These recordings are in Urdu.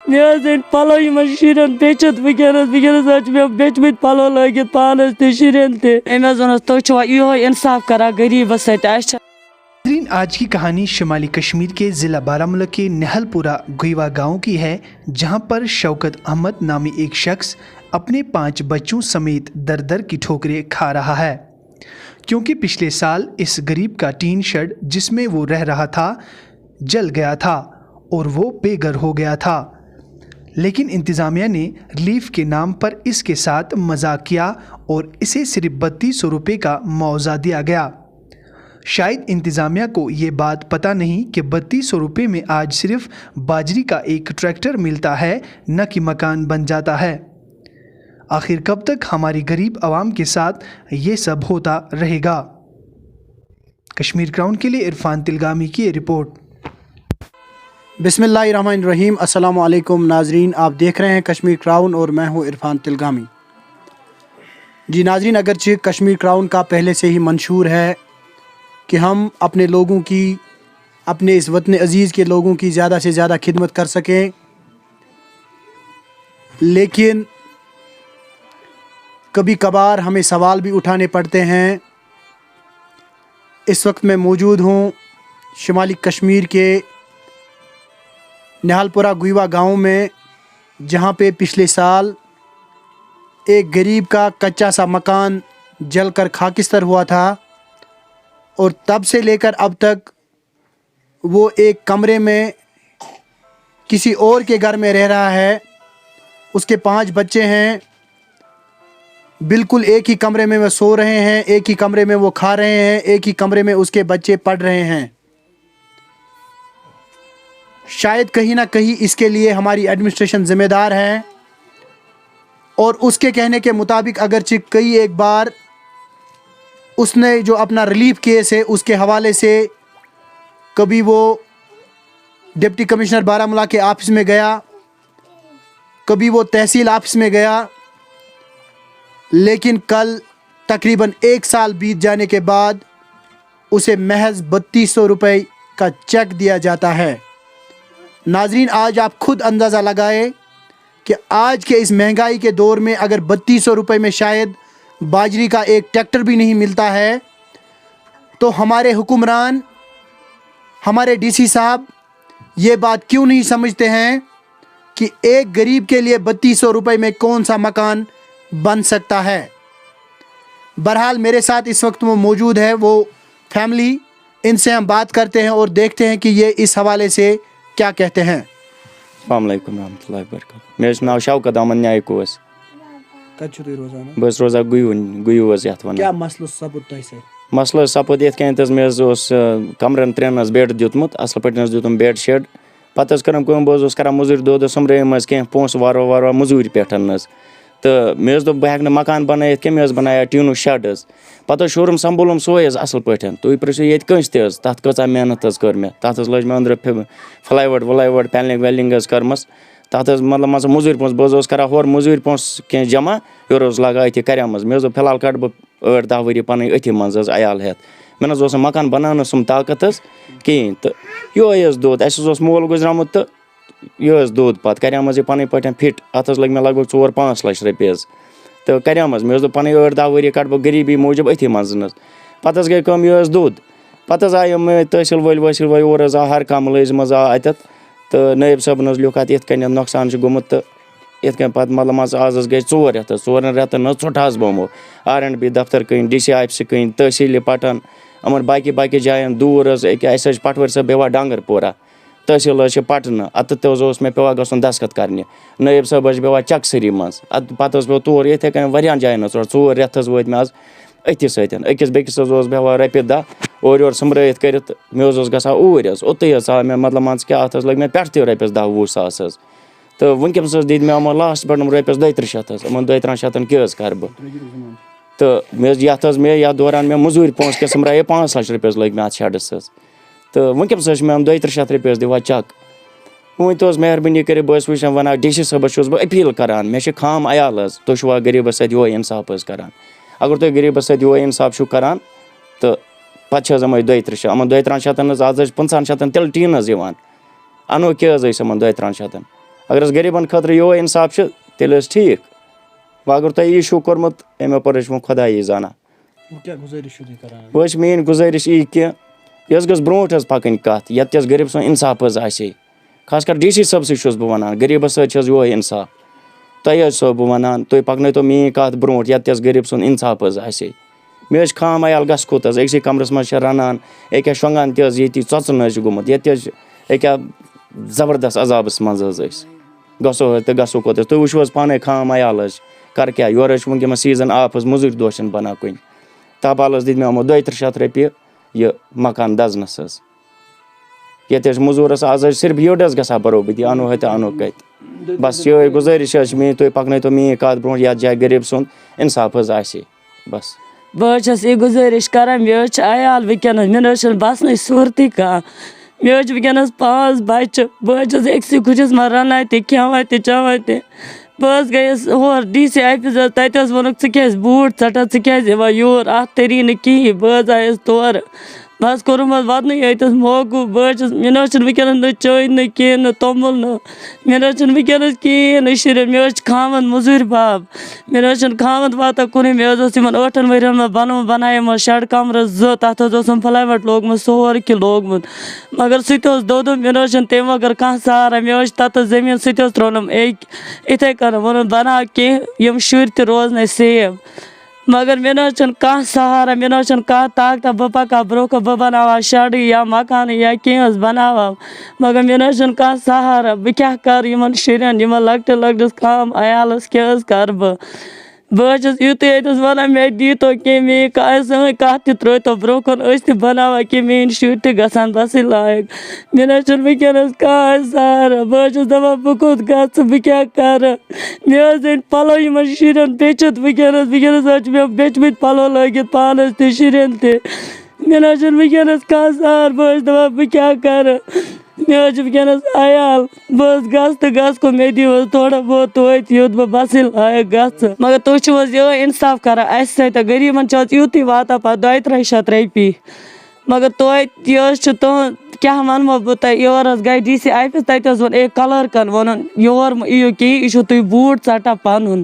مےٚ پَلو یِمن شُرٮ۪ن پیٚچھِتھ وٕنکیٚنس حظ چھِ مےٚ بیٚچمٕتۍ پَلو لٲگِتھ پانَس تہِ شُرٮ۪ن تہِ أمۍ حظ ووٚنُس تُہۍ چھِوا یِہوے اِنصاف کران غریٖبَس سۭتۍ اَسہِ چھِ. ناظرین، آج کی کہانی شمالی کشمیر کے ضلع بارہمولہ کے نہل پورہ گویوا گاؤں کی ہے، جہاں پر شوکت احمد نامی ایک شخص اپنے 5 بچوں سمیت در در کی ٹھوکریں کھا رہا ہے، کیونکہ پچھلے سال اس غریب کا ٹین شیڈ جس میں وہ رہ رہا تھا جل گیا تھا اور وہ بے گھر ہو گیا تھا، لیکن انتظامیہ نے ریلیف کے نام پر اس کے ساتھ مذاق کیا اور اسے صرف 3200 روپے کا معاوضہ دیا گیا. شاید انتظامیہ کو یہ بات پتہ نہیں کہ 3200 روپے میں آج صرف باجری کا ایک ٹریکٹر ملتا ہے، نہ کہ مکان بن جاتا ہے. آخر کب تک ہماری غریب عوام کے ساتھ یہ سب ہوتا رہے گا؟ کشمیر کراؤن کے لیے عرفان تلگامی کی رپورٹ. بسم اللہ الرحمن الرحیم. السلام علیکم ناظرین، آپ دیکھ رہے ہیں کشمیر کراؤن اور میں ہوں عرفان تلگامی. جی ناظرین، اگرچہ کشمیر کراؤن کا پہلے سے ہی منشور ہے کہ ہم اپنے لوگوں کی، اپنے اس وطن عزیز کے لوگوں کی زیادہ سے زیادہ خدمت کر سکیں، لیکن کبھی کبھار ہمیں سوال بھی اٹھانے پڑتے ہیں. اس وقت میں موجود ہوں شمالی کشمیر کے نہل پورہ گویوا گاؤں میں، جہاں پہ پچھلے سال ایک غریب کا کچا سا مکان جل کر خاکستر ہوا تھا، اور تب سے لے کر اب تک وہ ایک کمرے میں کسی اور کے گھر میں رہ رہا ہے. اس کے 5 بچے ہیں، بالکل ایک ہی کمرے میں وہ سو رہے ہیں، ایک ہی کمرے میں وہ کھا رہے ہیں، ایک ہی کمرے میں اس کے بچے پڑھ رہے ہیں. شاید کہیں نہ کہیں اس کے لیے ہماری ایڈمنسٹریشن ذمہ دار ہے، اور اس کے کہنے کے مطابق اگرچہ کئی ایک بار اس نے جو اپنا ریلیف کیس ہے اس کے حوالے سے کبھی وہ ڈپٹی کمشنر بارہمولہ کے آفس میں گیا، کبھی وہ تحصیل آفس میں گیا، لیکن کل تقریباً 1 سال بیت جانے کے بعد اسے محض 3200 روپے کا چیک دیا جاتا ہے. ناظرین، آج آپ خود اندازہ لگائیں کہ آج کے اس مہنگائی کے دور میں اگر 3200 روپے میں شاید باجری کا ایک ٹریکٹر بھی نہیں ملتا ہے، تو ہمارے حکمران، ہمارے ڈی سی صاحب یہ بات کیوں نہیں سمجھتے ہیں کہ ایک غریب کے لیے 3200 روپے میں کون سا مکان بن سکتا ہے. بہرحال میرے ساتھ اس وقت وہ موجود ہے، وہ فیملی، ان سے ہم بات کرتے ہیں اور دیکھتے ہیں کہ یہ اس حوالے سے کیا کہتے ہیں. السلام علیکم ورحمۃ اللہ وبرکاتہ. میرا ناو شوکت احمد نیائے کوس. کتہِ چھِو تُہۍ روزان؟ بہٕ حظ روزان گُیِو حظ یَتھ وَنان. کیٛاہ مسلہٕ سپُد تۄہہِ سۭتۍ؟ مسلہٕ حظ سپُد یِتھ کٔنۍ حظ مےٚ حظ اوس کمرن 3 حظ بیڈ دیُتمُت، اَصٕل پٲٹھۍ حظ دیُتُم بیڈ شیڈ. پَتہٕ حظ کٔرٕم کٲم، بہٕ حظ اوسُس کران مٔزوٗرۍ دۄہ دۄہ سوٚمبرٲیِم حظ کینٛہہ پونٛسہٕ وارٕ مٔزوٗرۍ پٮ۪ٹھ حظ. تہٕ مےٚ حظ دوٚپ بہٕ ہٮ۪کہٕ نہٕ مکان بنٲیِتھ کینٛہہ، مےٚ حظ بنایو ٹیٖنُک شَڈ حظ. پَتہٕ حظ شوٗرُم سمبولُم سُے حظ اَصٕل پٲٹھۍ. تُہۍ پرٛژھِو ییٚتہِ کٲنٛسہِ تہِ حظ تَتھ کۭژاہ محنت حظ کٔر مےٚ. تَتھ حظ لٲج مےٚ أنٛدرٕ فٕلاے وُڈ پینلِنٛگ ویلِنٛگ حظ کٔرمٕژ. تَتھ حظ مطلب مان ژٕ مٔزوٗرۍ پونٛسہٕ، بہٕ حظ اوسُس کران ہورٕ مٔزوٗرۍ پونٛسہٕ کینٛہہ جمع، یورٕ اوس لاگان أتھی کَریٛاو منٛز. مےٚ حظ دوٚپ فِلحال کَڑٕ بہٕ 8-10 ؤری پَنٕنۍ أتھی منٛز حظ عیال ہٮ۪تھ. مےٚ نہ حظ اوس نہٕ مکان بناونَس سُم طاقت حظ کِہیٖنۍ. تہٕ یِہوٚے حظ دوٚد، اَسہِ حظ اوس مول گُزریومُت تہٕ یہِ حظ دوٚد پَتہٕ. کَریٛام حظ یہِ پَنٕنۍ پٲٹھۍ فِٹ، اَتھ حظ لٔگۍ مےٚ لگ بگ 4-5 لَچھ رۄپیہِ حظ. تہٕ کَریٛام حظ، مےٚ حظ دوٚپ پَنٕنۍ 8-10 ؤری کَڑٕ بہٕ غریٖبی موٗجوٗب أتھی منٛز حظ. پَتہٕ حظ گٔے کٲم، یہِ حظ دوٚد. پَتہٕ حظ آے یِم تحصیٖل وٲلۍ اور حظ آو ہر کانٛہہ مُلٲزِم حظ آو اَتٮ۪تھ. تہٕ نٲیِب صٲبن حظ لیوٗکھ اَتھ یِتھ کٔنۍ نۄقصان چھُ گوٚمُت. تہٕ یِتھ کٔنۍ پَتہٕ مطلب مان ژٕ آز حظ گٔے 4 رٮ۪تھ حظ، 4 رٮ۪تَن حظ ژھوٚٹ حظ بہٕ یِمو. R&B دفتر کٕنۍ، DC آفسہٕ کٕنۍ، تحصیٖلہِ پَٹن، یِمن باقٕے جاین دوٗر حظ. أکیٛاہ اَسہِ حظ چھِ پٹوٲرۍ صٲب بیٚہوان ڈانگر پورہ، تحصیٖل حظ چھِ پٹنہٕ، اَتٮ۪تھ تہِ حظ اوس مےٚ پیٚوان گژھُن دسخت کرنہِ. نٲیِب صٲب حظ چھِ بیٚہوان چکسری منٛز. پَتہٕ حظ پیوٚو تور یِتھَے کٔنۍ واریاہن جاین حظ ژوٚٹ. 4 رٮ۪تھ حظ وٲتۍ مےٚ آز أتھی سۭتۍ. أکِس بیٚکِس حظ اوس بیٚہوان رۄپیہِ دَہ اورٕ یورٕ سُمبرٲیِتھ کٔرِتھ. مےٚ حظ اوس گژھان اوٗرۍ حظ، اوٚتُے حظ ژاو مےٚ مطلب مان ژٕ کیٛاہ اَتھ حظ لٔگۍ مےٚ پٮ۪ٹھٕ تہِ رۄپیَس 10-20 ساس حظ. تہٕ وٕنکٮ۪نس حظ دِتۍ مےٚ یِمو لاسٹ پٮ۪ٹھ رۄپیَس 32 شَتھ حظ. یِمن 32 شَتَن کیٛاہ حظ کَرٕ بہٕ. تہٕ مےٚ حظ یَتھ دوران مےٚ مٔزوٗرۍ پونٛسہٕ کیٛاہ سُمبرایے 5 لَچھ رۄپیہِ حظ لٔگۍ مےٚ اَتھ شَڈَس حظ. تہٕ وٕنکٮ۪نس حظ چھِ مےٚ 32 شَتھ رۄپیہِ حظ دِوان چَک. وۄنۍ ؤنۍتو حظ مہربٲنی کٔرِتھ، بہٕ حظ وٕچھان وَنان ڈی سی صٲبَس چھُس بہٕ أپیٖل کَران، مےٚ چھِ خام عیال حظ. تُہۍ چھُوا غریٖبَس سۭتۍ یِہوٚے اِنصاف حظ کَران؟ اگر تُہۍ غریٖبَس سۭتۍ یِہوٚے اِنصاف چھُو کَران تہٕ پَتہٕ چھِ حظ یِمَے 32 شَتھ. یِمَن 32 شَتَن حظ آز حظ چھِ 50 شَتَن تِلہٕ ٹیٖن حظ یِوان. اَنو کیٛاہ حظ ٲسۍ یِمَن 32 شَتَن؟ اگر غریبن خاطر یہ انصاف تیل ٹھیک وۄنۍ اگر تۄہہِ یی چھُو کوٚرمُت اَمہِ اپور چھُ وۄنۍ خۄدایی زانان وۄنۍ چھِ میٛٲنۍ گُزٲرِش یی کہِ یہِ حظ گٔژھ برونٛٹھ حظ پَکٕنۍ کَتھ یَتھ تہِ حظ غریٖب سُنٛد اِنصاف حظ آسہِ ہے خاص کر ڈی سی صٲبسٕے چھُس بہٕ وَنان غریٖبَس سۭتۍ چھِ حظ یِہوٚے اِنصاف تۄہہِ حظ چھُسو بہٕ وَنان تُہۍ پَکنٲیتو میٛٲنۍ کَتھ برونٛٹھ یَتھ تہِ حظ غریٖب سُنٛد اِنصاف حظ آسہِ ہے مےٚ حظ چھِ خام عیال گژھِ کوٚت حظ أکسٕے کَمرَس منٛز چھِ رَنان أکیٛاہ شۄنٛگان تہِ حظ ییٚتی ژۄژُن حظ چھِ گوٚمُت ییٚتہِ حظ أکیٛاہ زبردست عذابَس منٛز حظ أسۍ گژھو حظ تہٕ گژھو کوٚت حظ تُہۍ وٕچھِو حظ پانَے خام عیال حظ کَر کیٛاہ یورٕ حظ چھِ وٕنکٮ۪نَس سیٖزن آف حظ مٔزوٗرۍ دۄہ چھِنہٕ بَنان کُنہِ تابال حظ دِتۍ مےٚ یِمو 3200 رۄپیہِ یہِ مکان دَزنَس حظ ییٚتہِ حظ موٚزوٗرَس آز حظ صرف یٔڈ حظ گژھان برابٔدی اَنو ہَتہِ اَنو کَتہِ بَس یِہوٚے گُزٲرِش حظ چھِ میٛٲنۍ تُہۍ پَکنٲیتو میٛٲنۍ کَتھ برونٛٹھ یَتھ جایہِ غریٖب سُنٛد اِنصاف حظ آسہِ بَس بہٕ حظ چھَس یہِ گُزٲرِش کَران مےٚ حظ چھِ عیال وٕنکٮ۪نَس مےٚ نہ حظ چھِنہٕ بَسنٕچ صوٗرتٕے کانٛہہ مےٚ حظ چھِ وٕنکٮ۪نَس 5 بَچہِ بہٕ حظ چھَس أکسٕے کُٹھِس منٛز رَنان تہِ کھٮ۪وان تہِ چٮ۪وان تہِ بہٕ حظ گٔیَس ہور ڈی سی آفِس حظ تَتہِ حظ ووٚنُکھ ژٕ کیٛازِ بوٗٹھ ژَٹان ژٕ کیٛازِ یِوان یور اَتھ تٔری نہٕ کِہیٖنۍ بہٕ حظ آیَس تورٕ بہٕ حظ کوٚرُم حظ وَدنٕے ییٚتٮ۪س موقوٗف بہٕ حظ چھَس مےٚ نہ حظ چھِنہٕ وٕنکٮ۪نَس نہ چٲنۍ نہ کینٛہہ نہ توٚمُل نہٕ مےٚ نہ حظ چھِنہٕ وٕنکٮ۪نَس کِہیٖنۍ نہٕ شُرٮ۪ن مےٚ حظ چھِ خاوَنٛد موٚزوٗرۍ بَب مےٚ نہ حظ چھِنہٕ خاوَنٛد واتان کُنُے مےٚ حظ اوس یِمَن 8 ؤرۍیَن منٛز بَنایمَس شَڈ کَمرٕ 2 تَتھ حظ اوسُم فٕلَے لوگمُت سورُے کینٛہہ لوگمُت مگر سُہ تہِ اوس دوٚدُم مےٚ نہ حظ چھِنہٕ تمہِ وغٲر کانٛہہ سہارا مےٚ حظ چھِ تَتَس زٔمیٖن سُہ تہِ حظ ترٛوونُم یِتھَے کٔنۍ ووٚنُم بَناو کینٛہہ یِم شُرۍ تہِ روزنَے سیف مگر مےٚ نہ حظ چھِنہٕ کانٛہہ سہارا مےٚ نہ حظ چھِنہٕ کانٛہہ طاقتہ بہٕ پَکہٕ ہا برونٛہہ کُن بہٕ بَناوہا شَڈٕے یا مکانٕے یا کینٛہہ حظ بَناوہا مگر مےٚ نہ حظ چھِنہٕ کانٛہہ سہارا بہٕ کیٛاہ کَرٕ یِمَن شُرٮ۪ن یِمَن لۄکٹِس خام عیالَس کیٛاہ حظ کَرٕ بہٕ حظ چھَس یُتُے ییٚتٮ۪س وَنان مےٚ دیٖتو کینٛہہ میٛٲنۍ سٲنۍ کَتھ تہِ ترٛٲیتو برونٛہہ کُن أسۍ تہِ بَناوہا کینٛہہ میٛٲنۍ شُرۍ تہِ گژھن بَسٕنۍ لایق مےٚ نہ حظ چھِنہٕ وٕنکٮ۪نَس کانٛہہ سہارا بہٕ حظ چھَس دَپان بہٕ کوٚت گژھٕ بہٕ کیٛاہ کَرٕ مےٚ حظ أنۍ پَلو یِمَن شُرٮ۪ن بیٚچھِتھ وٕنکٮ۪نَس حظ چھِ مےٚ بیٚچھمٕتۍ پَلو لٲگِتھ پانَس تہِ شُرٮ۪ن تہِ مےٚ نہ حظ چھِنہٕ وٕنکٮ۪نَس کانٛہہ سہارٕ بہٕ حظ چھَس دَپان بہٕ کیٛاہ کَرٕ مےٚ حظ چھِ وٕنکٮ۪نَس عیال بہٕ حظ گژھٕ تہٕ گژھٕ کُن مےٚ دِیِو حظ تھوڑا بہت توتہِ یُتھ بہٕ بَسٕنۍ لایق گژھٕ مگر تُہۍ چھِو حظ یِہوٚے اِنصاف کَران اَسہِ سۭتۍ غریٖبَن چھِ حظ یُتُے واتان پَتہٕ 200-300 رۄپیہِ مگر توتہِ یہِ حظ چھُ تُہُنٛد کیٛاہ وَنمو بہٕ تۄہہِ یور حظ گٔے ڈی سی آفِس تَتہِ حظ ووٚن کَلٲرکَن ووٚنُن یور مہٕ یِیِو کِہیٖنۍ یہِ چھُو تُہۍ بوٗٹھ ژَٹان پَنُن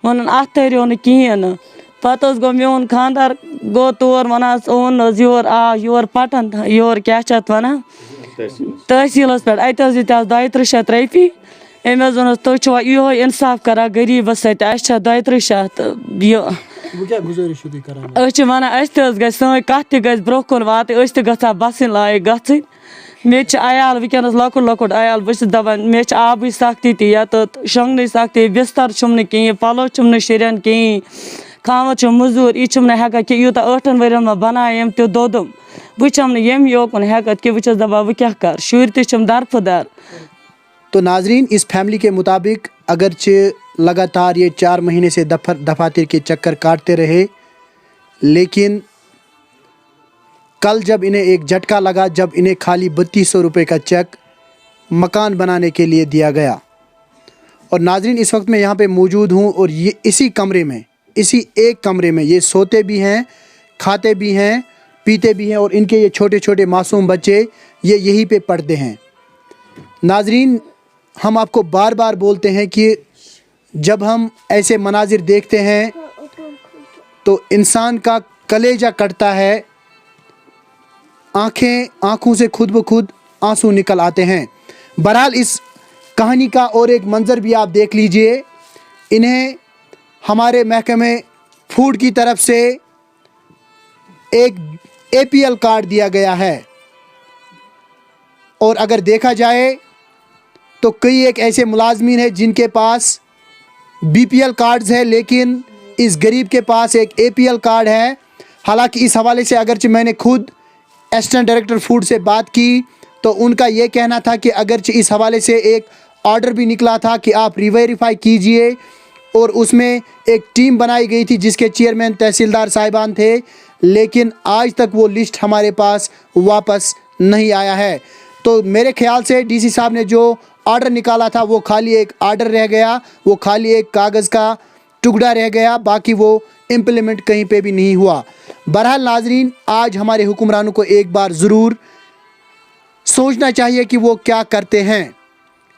ووٚنُن اَتھ تٔرِو نہٕ کِہیٖنۍ نہٕ پَتہٕ حظ گوٚو میون خاندار گوٚو تور وَنان اوٚن حظ یور پَٹَن یور کیٛاہ چھِ اَتھ وَنان تحصیٖلَس پٮ۪ٹھ اَتہِ حظ دِتۍ اَتھ 200-300 رۄپیہِ أمۍ حظ ووٚنُس تُہۍ چھُوا یِہوٚے اِنصاف کَران غریٖبَس سۭتۍ اَسہِ چھا 200-300 یہِ أسۍ چھِ وَنان اَسہِ تہِ حظ گژھِ سٲنۍ کَتھ تہِ گژھِ برونٛہہ کُن واتٕنۍ أسۍ تہِ گژھو بَسٕنۍ لایق گژھٕنۍ مےٚ تہِ چھِ عیال وٕنکٮ۪نَس لۄکُٹ عیال بہٕ چھَس دَپان مےٚ چھِ آبٕچ سختی تہِ یَتَتھ شۄنٛگنٕچ سختی بِستَر چھُم نہٕ کِہیٖنۍ پَلو چھُم نہٕ شُرٮ۪ن کِہیٖنۍ خاوَنٛد چھُم موٚزوٗر یہِ چھُم نہٕ ہٮ۪کان کہِ یوٗتاہ 8 ؤرۍیَن منٛز بَنایے أمۍ تہِ دوٚدُم بہٕ چھَم نہٕ ییٚمہِ یوکُن ہٮ۪کان کہِ بہٕ چھَس دَپان بہٕ کیٛاہ کَرٕ شُرۍ تہِ چھِم درفٕدر تو ناظرین اس فیملی کے مطابق اگرچہ لگاتار یہ 4 مہینے سے دفاتر کے چکر کاٹتے رہے لیکن کل جب انہیں ایک جھٹکا لگا جب انہیں خالی 3200 روپے کا چیک مکان بنانے کے لیے دیا گیا اور ناظرین اس وقت میں یہاں پہ موجود ہوں اور یہ اسی ایک کمرے میں یہ سوتے بھی ہیں کھاتے بھی ہیں پیتے بھی ہیں اور ان کے یہ چھوٹے معصوم بچے یہ یہیں پہ پڑھتے ہیں ناظرین ہم آپ کو بار بار بولتے ہیں کہ جب ہم ایسے مناظر دیکھتے ہیں تو انسان کا کلیجہ کٹتا ہے آنکھوں سے خود بخود آنسو نکل آتے ہیں بہرحال اس کہانی کا اور ایک منظر بھی آپ دیکھ لیجئے انہیں ہمارے محکمہ فوڈ کی طرف سے ایک APL کارڈ دیا گیا ہے اور اگر دیکھا جائے تو کئی ایک ایسے ملازمین ہیں جن کے پاس BPL کارڈز ہے لیکن اس غریب کے پاس ایک APL کارڈ ہے حالانکہ اس حوالے سے اگرچہ میں نے خود اسسٹنٹ ڈائریکٹر فوڈ سے بات کی تو ان کا یہ کہنا تھا کہ اگرچہ اس حوالے سے ایک آرڈر بھی نکلا تھا کہ آپ ریویریفائی کیجئے اور اس میں ایک ٹیم بنائی گئی تھی جس کے چیئرمین تحصیلدار صاحبان تھے لیکن آج تک وہ لسٹ ہمارے پاس واپس نہیں آیا ہے تو میرے خیال سے ڈی سی صاحب نے جو آرڈر نکالا تھا وہ خالی ایک آرڈر رہ گیا وہ خالی ایک کاغذ کا ٹکڑا رہ گیا باقی وہ امپلیمنٹ کہیں پہ بھی نہیں ہوا بہرحال ناظرین آج ہمارے حکمرانوں کو ایک بار ضرور سوچنا چاہیے کہ وہ کیا کرتے ہیں